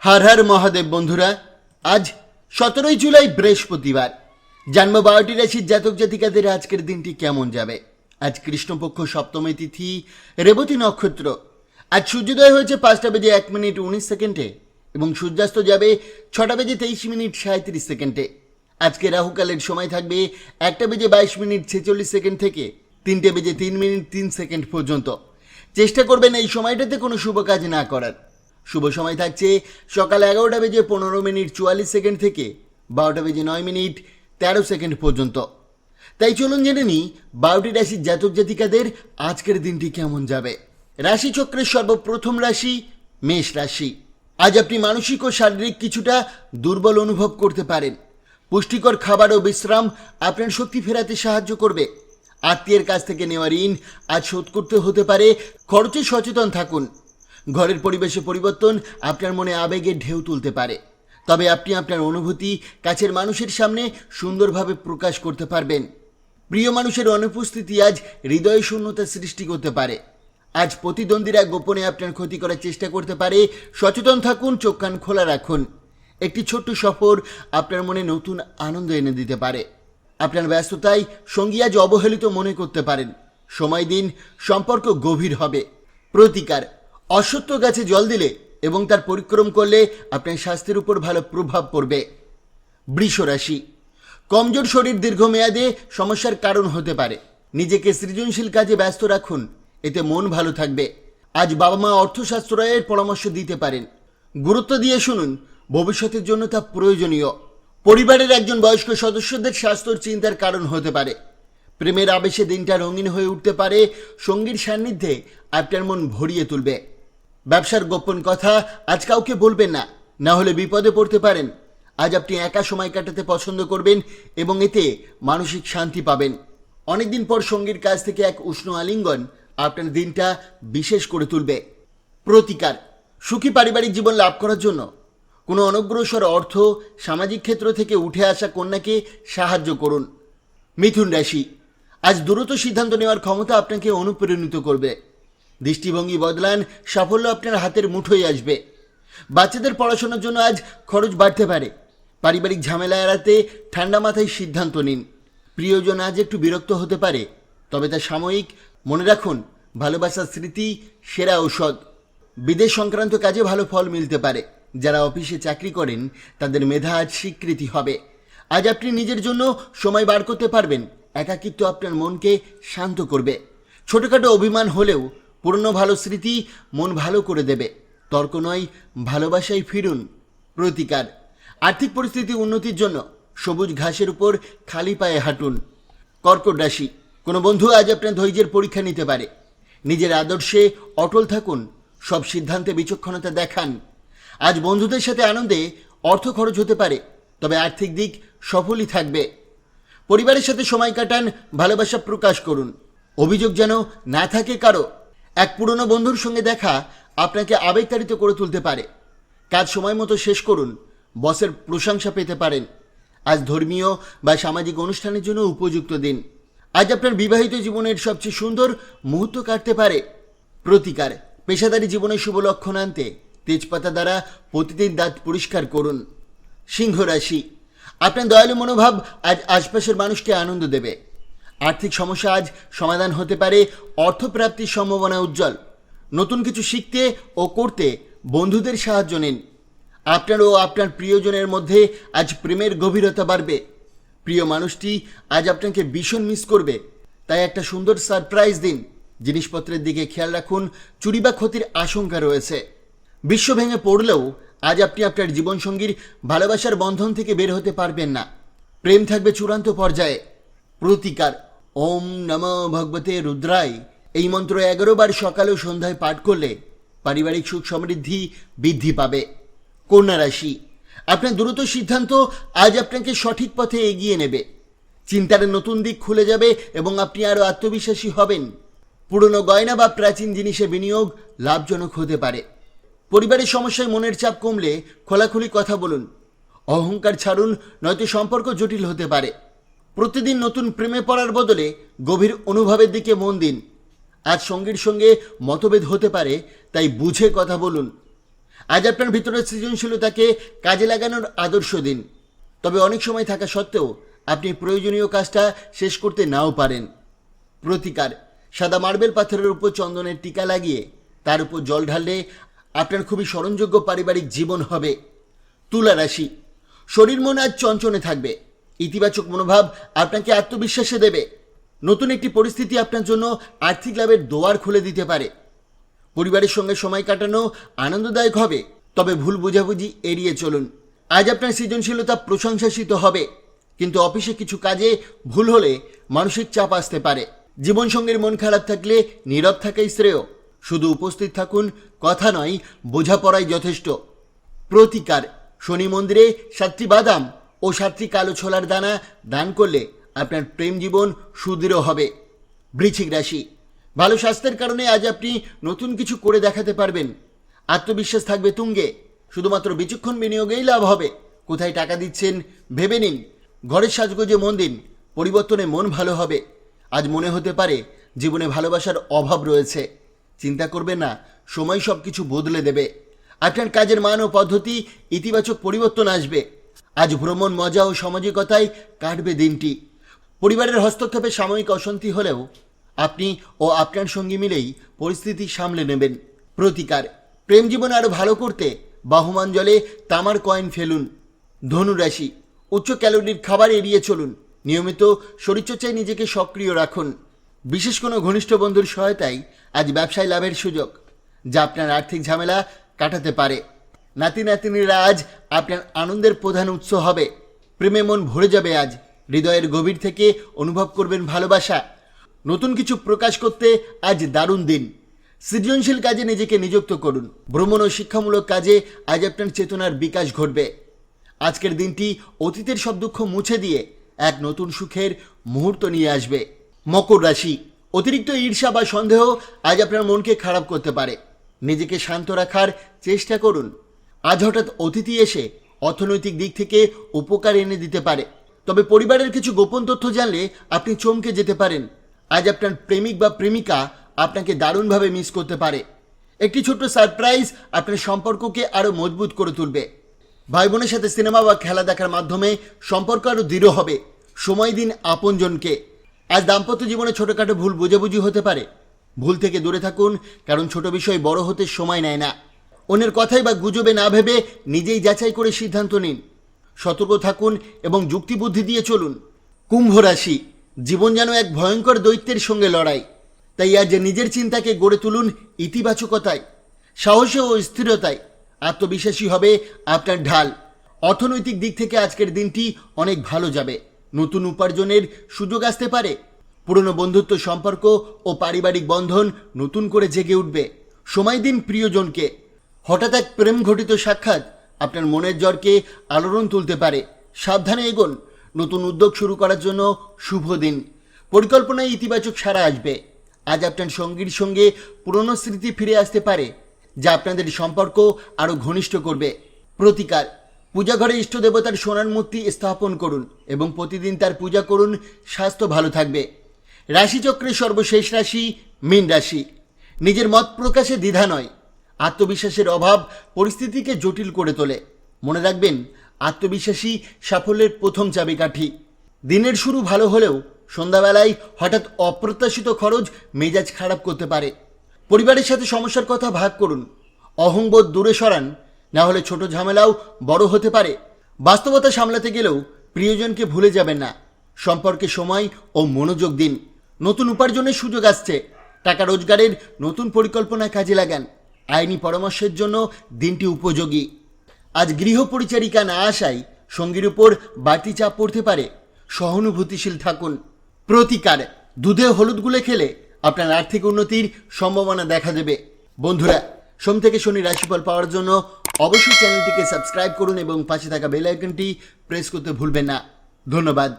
हर हर महादेव बंधुरा आज 17 जुलाई बृहस्पतिवार जन्म 12टी राशिर जातक जातिकादेर आजकेर दिनटी केमन जाबे। आज कृष्णपक्ष सप्तमी तिथि रेवती नक्षत्र। आज सूर्योदय होयेछे 5टा बेजे 1 मिनिट 19 सेकेंडे एबं सूर्यास्त जाबे 6टा बेजे 23 मिनिट 37 सेकेंडे। आजके राहुकालेर समय थाकबे 1टा बेजे 22 मिनिट 46 सेकेंड थेके 3टे बेजे 3 मिनिट 3 सेकेंड पर्यन्त। चेष्टा करबेन এই সময়টাতে কোনো শুভ কাজ না করার। शुभ समय থাকছে সকাল 11টা বেজে 15 মিনিট 44 সেকেন্ড থেকে 12টা বেজে 9 মিনিট 13 সেকেন্ড পর্যন্ত। তাই চলুন জেনে নিই 12টি রাশির জাতক জাতিকাদের আজকের দিনটি কেমন যাবে। রাশি চক্রের সর্বপ্রথম রাশি মেষ রাশি। আজ আপনি মানসিক ও শারীরিক কিছুটা দুর্বল অনুভব করতে পারেন। পুষ্টিকর খাবার ও বিশ্রাম আপনার শক্তি ফেরাতে সাহায্য করবে। আত্মীয়ের কাছ থেকে নেওয়া ঋণ আজ শোধ করতে হতে পারে। খরচে সচেতন থাকুন। ঘরের পরিবেশে পরিবর্তন আপনার মনে আবেগের ঢেউ তুলতে পারে, তবে আপনি আপনার অনুভূতি কাছের মানুষের সামনে সুন্দরভাবে প্রকাশ করতে পারবেন। প্রিয় মানুষের অনুপস্থিতি আজ হৃদয়ে শূন্যতা সৃষ্টি করতে পারে। আজ প্রতিদ্বন্দ্বীরা গোপনে আপনার ক্ষতি করার চেষ্টা করতে পারে। সচেতন থাকুন, চোখ কান খোলা রাখুন। একটি ছোট্ট সফর আপনার মনে নতুন আনন্দ এনে দিতে পারে। আপনার ব্যস্ততায় সঙ্গী আজ অবহেলিত মনে করতে পারেন। সময় দিন, সম্পর্ক গভীর হবে। প্রতিকার: অশ্বত্থ গাছে জল দিলে এবং তার পরিক্রম করলে আপনার স্বাস্থ্যের উপর ভালো প্রভাব পড়বে। বৃষ রাশি। কমজোর শরীর দীর্ঘমেয়াদে সমস্যার কারণ হতে পারে। নিজেকে সৃজনশীল কাজে ব্যস্ত রাখুন, এতে মন ভালো থাকবে। আজ বাবা মা অর্থশাস্ত্রের পরামর্শ দিতে পারেন। গুরুত্ব দিয়ে শুনুন, ভবিষ্যতের জন্য তা প্রয়োজনীয়। পরিবারের একজন বয়স্ক সদস্যদের স্বাস্থ্যের চিন্তার কারণ হতে পারে। প্রেমের আবেশে দিনটা রঙিন হয়ে উঠতে পারে। সঙ্গীর সান্নিধ্যে আপনার মন ভরিয়ে তুলবে। ব্যবসার গোপন কথা আজ কাউকে বলবেন না, না হলে বিপদে পড়তে পারেন। আজ আপনি একা সময় কাটাতে পছন্দ করবেন এবং এতে মানসিক শান্তি পাবেন। অনেকদিন পর সঙ্গীর কাছ থেকে এক উষ্ণ আলিঙ্গন আপনার দিনটা বিশেষ করে তুলবে। প্রতিকার: সুখী পারিবারিক জীবন লাভ করার জন্য কোনো অনগ্রসর অর্থ সামাজিক ক্ষেত্র থেকে উঠে আসা কন্যাকে সাহায্য করুন। মিথুন রাশি। আজ দ্রুত সিদ্ধান্ত নেওয়ার ক্ষমতা আপনাকে অনুপ্রাণিত করবে। দৃষ্টিভঙ্গি বদলান, সাফল্য আপনার হাতের মুঠোয় আসবে। বাচ্চাদের পড়াশোনার জন্য আজ খরচ বাড়তে পারে। পারিবারিক ঝামেলা এড়াতে ঠান্ডা মাথায় সিদ্ধান্ত নিন। প্রিয়জন আজ একটু বিরক্ত হতে পারে, তবে তা সাময়িক। মনে রাখুন, ভালোবাসার স্মৃতি সেরা ঔষধ। বিদেশ সংক্রান্ত কাজে ভালো ফল মিলতে পারে। যারা অফিসে চাকরি করেন তাদের মেধা আজ স্বীকৃতি হবে। আজ আপনি নিজের জন্য সময় বার করতে পারবেন। একাকিত্ব আপনার মনকে শান্ত করবে। ছোটখাটো অভিমান হলেও পুরনো ভালো স্মৃতি মন ভালো করে দেবে। তর্ক নয়, ভালোবাসায় ফিরুন। প্রতিকার: আর্থিক পরিস্থিতি উন্নতির জন্য সবুজ ঘাসের উপর খালি পায়ে হাঁটুন। কর্কট রাশি। কোনো বন্ধু আজ আপনার ধৈর্যের পরীক্ষা নিতে পারে। নিজের আদর্শে অটল থাকুন। সব সিদ্ধান্তে বিচক্ষণতা দেখান। আজ বন্ধুদের সাথে আনন্দে অর্থ খরচ হতে পারে, তবে আর্থিক দিক সফলই থাকবে। পরিবারের সাথে সময় কাটান, ভালোবাসা প্রকাশ করুন। অভিযোগ যেন না থাকে কারো। এক পুরনো বন্ধুর সঙ্গে দেখা আপনাকে আবেগতাড়িত করে তুলতে পারে। কাজ সময় মতো শেষ করুন, বসের প্রশংসা পেতে পারেন। আজ ধর্মীয় বা সামাজিক অনুষ্ঠানের জন্য উপযুক্ত দিন। আজ আপনার বিবাহিত জীবনের সবচেয়ে সুন্দর মুহূর্ত কাটতে পারে। প্রতিকার: পেশাদারী জীবনে শুভ লক্ষণ আনতে তেজপাতা দ্বারা প্রতিদিন দাঁত পরিষ্কার করুন। সিংহ রাশি। আপনার দয়ালু মনোভাব আজ আশপাশের মানুষকে আনন্দ দেবে। আর্থিক সমস্যা আজ সমাধান হতে পারে। অর্থপ্রাপ্তির সম্ভাবনা উজ্জ্বল। নতুন কিছু শিখতে ও করতে বন্ধুদের সাহায্য নিন। আপনার ও আপনার প্রিয়জনের মধ্যে আজ প্রেমের গভীরতা বাড়বে। প্রিয় মানুষটি আজ আপনাকে ভীষণ মিস করবে, তাই একটা সুন্দর সারপ্রাইজ দিন। জিনিসপত্রের দিকে খেয়াল রাখুন, চুরি বা ক্ষতির আশঙ্কা রয়েছে। বিশ্ব ভেঙে পড়লেও আজ আপনি আপনার জীবনসঙ্গীর ভালোবাসার বন্ধন থেকে বের হতে পারবেন না। প্রেম থাকবে চূড়ান্ত পর্যায়ে। প্রতিকার: ওম নমঃ ভগবতে রুদ্রায় এই মন্ত্র 11 বার সকাল ও সন্ধ্যায় পাঠ করলে পারিবারিক সুখ সমৃদ্ধি বৃদ্ধি পাবে। কন্যা রাশি। আপনার দ্রুত সিদ্ধান্ত আজ আপনাকে সঠিক পথে এগিয়ে নেবে। চিন্তার নতুন দিক খুলে যাবে এবং আপনি আরও আত্মবিশ্বাসী হবেন। পুরনো গয়না বা প্রাচীন জিনিসে বিনিয়োগ লাভজনক হতে পারে। পরিবারের সমস্যায় মনের চাপ কমলে খোলাখুলি কথা বলুন। অহংকার ছাড়ুন, নয়তো সম্পর্ক জটিল হতে পারে। প্রতিদিন নতুন প্রেমে পড়ার বদলে গভীর অনুভবের দিকে মন দিন। আজ সঙ্গীর সঙ্গে মতভেদ হতে পারে, তাই বুঝে কথা বলুন। আজ আপনার ভিতরের সৃজনশীলতাকে কাজে লাগানোর আদর্শ দিন। তবে অনেক সময় থাকা সত্ত্বেও আপনি প্রয়োজনীয় কাজটা শেষ করতে নাও পারেন। প্রতিকার, সাদা মার্বেল পাথরের উপর চন্দনের টিকা লাগিয়ে তার উপর জল ঢাললে আপনার খুবই স্মরণযোগ্য পারিবারিক জীবন হবে। তুলা রাশি, শরীর মন আজ চঞ্চনে থাকবে। ইতিবাচক মনোভাব আপনাকে আত্মবিশ্বাসে দেবে। নতুন একটি পরিস্থিতি আপনার জন্য আর্থিক লাভের দোয়ার খুলে দিতে পারে। পরিবারের সঙ্গে সময় কাটানো আনন্দদায়ক হবে, তবে ভুল বোঝাবুঝি এড়িয়ে চলুন। আজ আপনার সৃজনশীলতা প্রশংসাসিত হবে, কিন্তু অফিসে কিছু কাজে ভুল হলে মানসিক চাপ আসতে পারে। জীবনসঙ্গীর মন খারাপ থাকলে নীরব থাকাই শ্রেয়। শুধু উপস্থিত থাকুন, কথা নয়, বোঝাপড়াই যথেষ্ট। প্রতিকার, শনি মন্দিরে 7টি বাদাম ও 7টি কালো ছোলার দানা দান করলে আপনার প্রেম জীবন সুদৃঢ় হবে। বৃশ্চিক রাশি, ভালো স্বাস্থ্যের কারণে আজ আপনি নতুন কিছু করে দেখাতে পারবেন। আত্মবিশ্বাস থাকবে তুঙ্গে। শুধুমাত্র বিচক্ষণ বিনিয়োগেই লাভ হবে। কোথায় টাকা দিচ্ছেন ভেবে নিন। ঘরের সাজগোজে মন দিন, পরিবর্তনে মন ভালো হবে। আজ মনে হতে পারে জীবনে ভালোবাসার অভাব রয়েছে। চিন্তা করবেন না, সময় সব কিছু বদলে দেবে। আপনার কাজের মান ও পদ্ধতি ইতিবাচক পরিবর্তন আসবে। আজ ভ্রমণ, মজা ও সামাজিকতায় কাটবে দিনটি। পরিবারের হস্তক্ষেপে সাময়িক অশান্তি হলেও আপনি ও আপনার সঙ্গী মিলেই পরিস্থিতি সামলে নেবেন। প্রতিকার, প্রেম জীবন আরও ভালো করতে বাহমান জলে তামার কয়েন ফেলুন। ধনু রাশি, উচ্চ ক্যালোরির খাবার এড়িয়ে চলুন। নিয়মিত শরীরচর্চায় নিজেকে সক্রিয় রাখুন। বিশেষ কোনো ঘনিষ্ঠ বন্ধুর সহায়তায় আজ ব্যবসায় লাভের সুযোগ, যা আপনার আর্থিক ঝামেলা কাটাতে পারে। নাতি নাতনিরা আজ আপনার আনন্দের প্রধান উৎস হবে। প্রেমে মন ভরে যাবে আজ। হৃদয়ের গভীর থেকে অনুভব করবেন ভালোবাসা। নতুন কিছু প্রকাশ করতে আজ দারুণ দিন। সৃজনশীল কাজে নিজেকে নিযুক্ত করুন। ভ্রমণ ও শিক্ষামূলক কাজে আজ আপনার চেতনার বিকাশ ঘটবে। আজকের দিনটি অতীতের সব দুঃখ মুছে দিয়ে এক নতুন সুখের মুহূর্ত নিয়ে আসবে। মকর রাশি, অতিরিক্ত ঈর্ষা বা সন্দেহ আজ আপনার মনকে খারাপ করতে পারে। নিজেকে শান্ত রাখার চেষ্টা করুন। আজ হঠাৎ অতিথি এসে অর্থনৈতিক দিক থেকে উপকার এনে দিতে পারে। তবে পরিবারের কিছু গোপন তথ্য জানলে আপনি চমকে যেতে পারেন। আজ আপনার প্রেমিক বা প্রেমিকা আপনাকে দারুণভাবে মিস করতে পারে। একটি ছোট্ট সারপ্রাইজ আপনার সম্পর্ককে আরও মজবুত করে তুলবে। ভাই বোনের সাথে সিনেমা বা খেলা দেখার মাধ্যমে সম্পর্ক আরও দৃঢ় হবে। সময় দিন আপনজনকে। আজ দাম্পত্য জীবনে ছোটোখাটো ভুল বোঝাবুঝি হতে পারে। ভুল থেকে দূরে থাকুন, কারণ ছোট বিষয় বড় হতে সময় নেয় না। অন্যের কথাই বা গুজবে না ভেবে নিজেই যাচাই করে সিদ্ধান্ত নিন। সতর্ক থাকুন এবং যুক্তিবুদ্ধি দিয়ে চলুন। কুম্ভ রাশি, জীবন যেন এক ভয়ঙ্কর দৈত্যের সঙ্গে লড়াই। তাই আজ নিজের চিন্তাকে গড়ে তুলুন ইতিবাচকতায়, সাহসে ও স্থিরতায়। আত্মবিশ্বাসী হবে আপনার ঢাল। অর্থনৈতিক দিক থেকে আজকের দিনটি অনেক ভালো যাবে। নতুন উপার্জনের সুযোগ আসতে পারে। পুরনো বন্ধুত্ব সম্পর্ক ও পারিবারিক বন্ধন নতুন করে জেগে উঠবে। সময় দিন প্রিয়জনকে। হঠাৎ এক প্রেম ঘটিত সাক্ষাৎ আপনার মনের জ্বরকে আলোড়ন তুলতে পারে। সাবধানে এগোন। নতুন উদ্যোগ শুরু করার জন্য শুভ দিন। পরিকল্পনায় ইতিবাচক সাড়া আসবে। আজ আপনার সঙ্গীর সঙ্গে পুরনো স্মৃতি ফিরে আসতে পারে, যা আপনাদের সম্পর্ক আরও ঘনিষ্ঠ করবে। প্রতিকার, পূজাঘরে ইষ্ট দেবতার সোনার মূর্তি স্থাপন করুন এবং প্রতিদিন তার পূজা করুন। স্বাস্থ্য ভালো থাকবে। রাশিচক্রের সর্বশেষ রাশি মীন রাশি। নিজের মত প্রকাশে দ্বিধা নয়। আত্মবিশ্বাসের অভাব পরিস্থিতিকে জটিল করে তোলে। মনে রাখবেন, আত্মবিশ্বাসী সাফল্যের প্রথম চাবিকাঠি। দিনের শুরু ভালো হলেও সন্ধ্যাবেলায় হঠাৎ অপ্রত্যাশিত খরচ মেজাজ খারাপ করতে পারে। পরিবারের সাথে সমস্যার কথা ভাগ করুন। অহংবোধ দূরে সরান, না হলে ছোট ঝামেলাও বড় হতে পারে। বাস্তবতা সামলাতে গেলেও প্রিয়জনকে ভুলে যাবেন না। সম্পর্কে সময় ও মনোযোগ দিন। নতুন উপার্জনের সুযোগ আসছে। টাকা রোজগারের নতুন পরিকল্পনা কাজে লাগান। আইনি পরামর্শের জন্য দিনটি উপযোগী। আজ গৃহ পরিচারিকা না আসায় সঙ্গীর উপর বাড়তি চাপ পড়তে পারে। সহানুভূতিশীল থাকুন। প্রতিকার, দুধে হলুদ গুলে খেলে আপনার আর্থিক উন্নতির সম্ভাবনা দেখা দেবে। বন্ধুরা, সোম থেকে শনি রাশিফল পাওয়ার জন্য অবশ্যই চ্যানেলটিকে সাবস্ক্রাইব করুন এবং পাশে থাকা বেল আইকনটি প্রেস করতে ভুলবেন না। ধন্যবাদ।